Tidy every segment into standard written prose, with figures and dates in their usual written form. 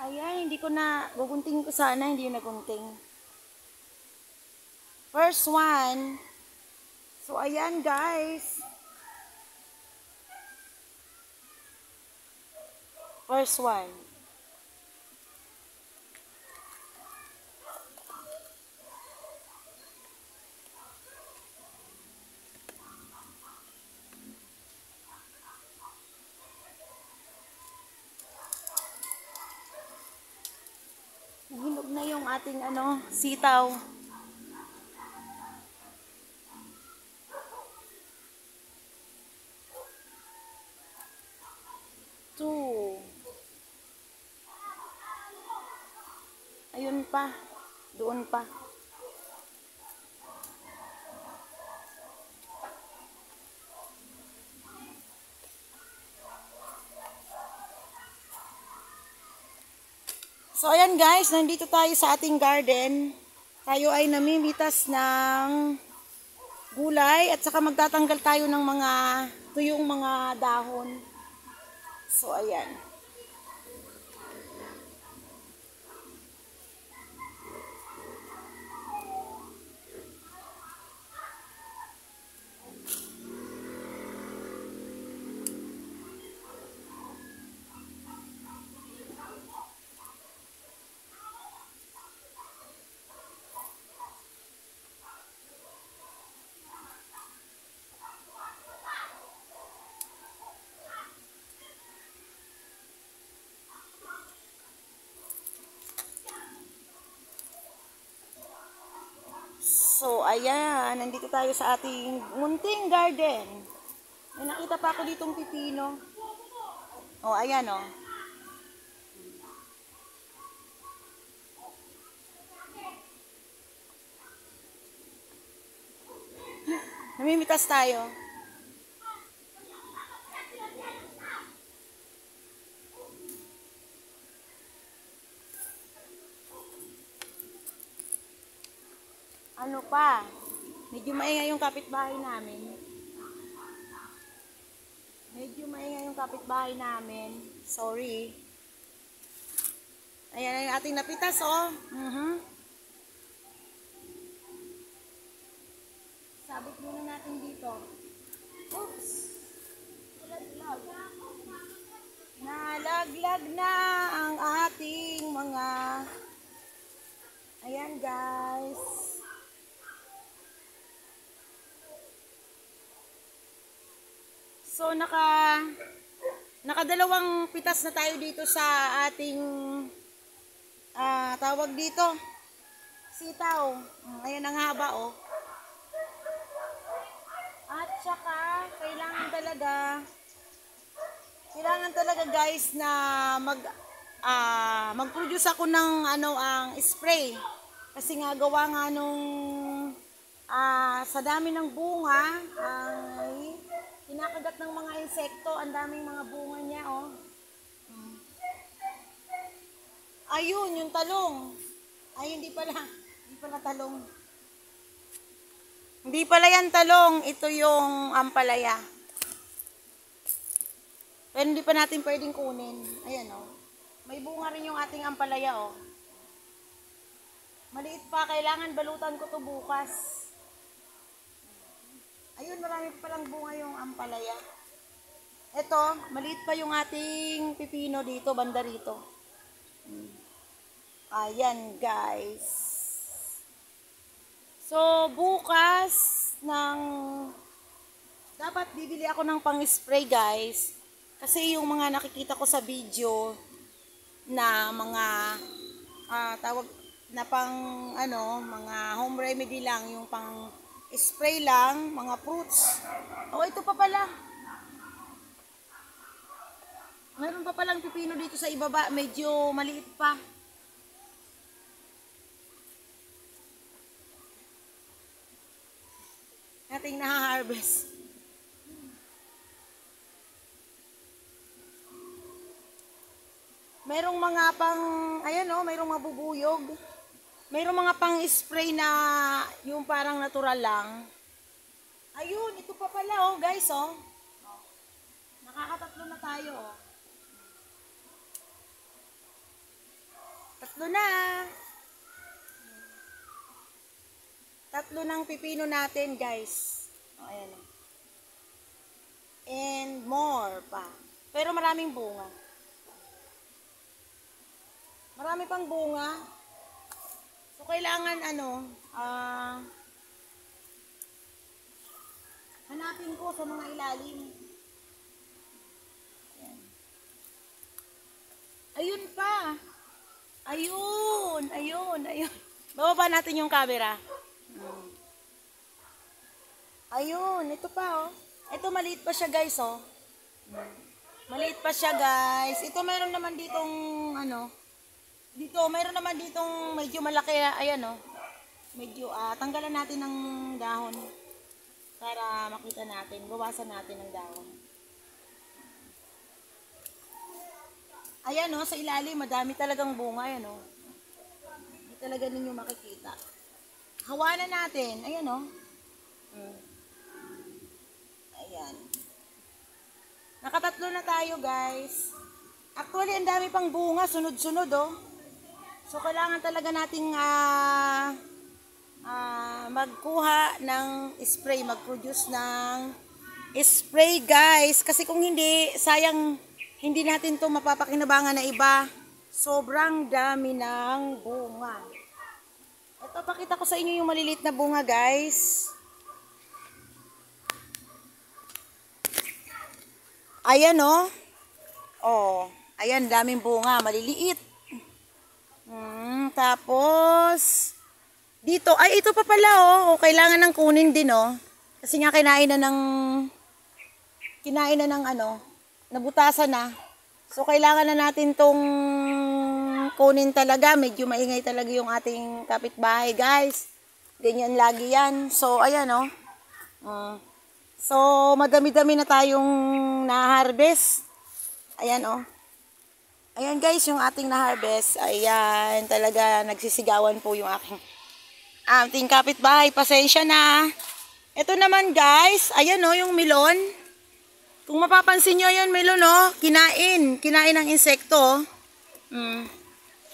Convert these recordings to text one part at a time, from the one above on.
Ayan, hindi ko na, gugunting ko sana, hindi yung nagunting. First one. So, ayan guys. First one. Nahinog na yung ating sitaw. Two. Ayun pa. Doon pa. So, ayan guys, nandito tayo sa ating garden. Tayo ay namimitas ng gulay at saka magtatanggal tayo ng mga tuyong mga dahon. So, ayan. So, ayan, nandito tayo sa ating munting garden. May nakita pa ako ditong pipino. Oh, ayan oh. Namimitas tayo. Ano pa? Medyo maingay yung kapitbahay namin. Sorry. Ayan yung ating napitas, oh. Sabit muna natin dito. Oops. Nalaglag na ang ating mga... Ayan, guys. So, nakadalawang pitas na tayo dito sa ating tawag dito, sitaw. Ayan ang haba, oh. At saka, kailangan talaga guys na mag-produce ako ng ang spray. Kasi nga gawa nga nung sa dami ng bunga ay kinakagat ng mga insekto, ang daming mga bunga niya, oh. Ayun, yung talong. Ay, hindi pala talong. Hindi pala yan talong, ito yung ampalaya. Pero hindi pa natin pwedeng kunin. Ayan, oh. May bunga rin yung ating ampalaya, oh. Maliit pa, kailangan balutan ko to bukas. Ayun, marami pa palang bunga yung ampalaya. Ito, maliit pa yung ating pipino dito, banda rito. Ayan, guys. So, bukas dapat bibili ako ng pang-spray, guys. Kasi yung mga nakikita ko sa video na mga tawag na mga home remedy lang, yung pang spray lang, mga fruits. Oh, ito pa pala. Meron pa palang pipino dito sa ibaba, medyo maliit pa. Ating na-harvest. Merong mga mayroong mabubuyog. Mayroong mga pang-spray na yung parang natural lang. Ayun, ito pa pala, oh, guys, oh. Nakakatatlo na tayo, oh. Tatlo na. Tatlo ng pipino natin, guys. O, ayan o. And more pa. Pero maraming bunga. Marami pang bunga. So, kailangan hanapin ko sa mga ilalim. Ayan. Ayun pa. Ayun. Bababa natin yung camera. Ayun, ito pa oh. Ito maliit pa siya guys oh. Maliit pa siya guys. Ito meron naman ditong meron naman ditong medyo malaki, ayan oh. Medyo tanggalan natin ng dahon para makita natin, bawasan natin ng dahon. Ayan oh, sa ilalim madami talagang bunga, ayan oh. Hindi talaga ninyo makikita. Hawanan natin, ayan oh. Ayan. Nakatatlo na tayo guys. Actually, ang dami pang bunga, sunod-sunod oh. So, kailangan talaga nating magkuha ng spray, mag-produce ng spray guys. Kasi kung hindi, sayang hindi natin to mapapakinabangan na iba. Sobrang dami ng bunga. Ito, pakita ko sa inyo yung maliliit na bunga guys. Ayan oh. Oh, ayan, daming bunga, maliliit. Tapos dito, ay ito pa pala oh. Kailangan ng kunin din oh. Kasi nga kinain na ng nabutasan na. So kailangan na natin tong kunin talaga. Medyo maingay talaga yung ating kapitbahay, guys. Ganyan lagi yan. So ayan oh. So, madami-dami na tayong na-harvest. Ayan, oh. Ayan, guys, yung ating na-harvest. Ayan, talaga nagsisigawan po yung ating kapitbahay. Pasensya na. Ito naman, guys. Ayan, oh, yung melon. Kung mapapansin nyo, yan melon, oh. Kinain. Kinain ng insekto, oh.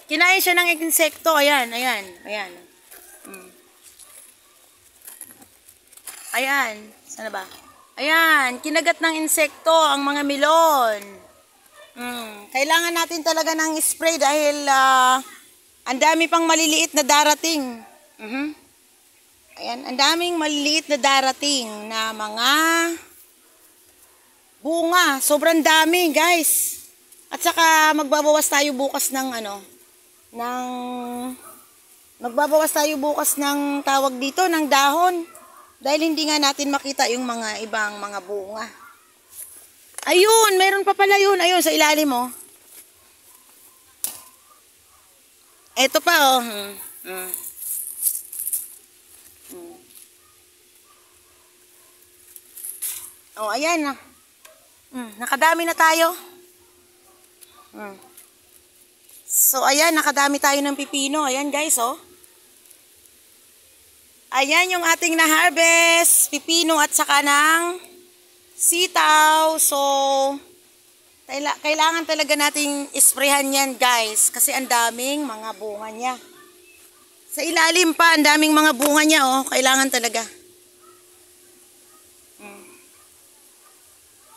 Kinain siya ng insekto. Ayan. Ayan. Sana ba? Ayan, kinagat ng insekto ang mga melon. Kailangan natin talaga ng spray dahil ang dami pang maliliit na darating. Ayan, ang daming maliliit na darating na mga bunga. Sobrang dami, guys. At saka magbabawas tayo bukas ng magbabawas tayo bukas ng tawag dito, ng dahon. Dahil hindi nga natin makita yung mga ibang mga bunga. Ayun, meron pa pala yun. Ayun, sa ilalim mo. Ito pa, oh. Oh, ayan na. Nakadami na tayo. So, ayan, nakadami tayo ng pipino. Ayan, guys, oh. Ayan yung ating na-harvest, pipino at saka ng sitaw. So, kailangan talaga nating isprayhan yan, guys. Kasi ang daming mga bunga niya. Sa ilalim pa, ang daming mga bunga niya, oh. Kailangan talaga.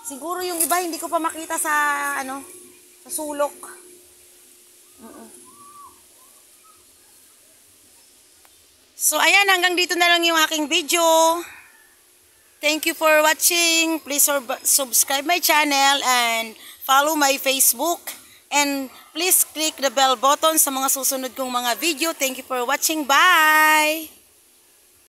Siguro yung iba, hindi ko pa makita sa, sa sulok. So, ayan, hanggang dito na lang yung aking video. Thank you for watching. Please subscribe my channel and follow my Facebook. And please click the bell button sa mga susunod kong mga video. Thank you for watching. Bye!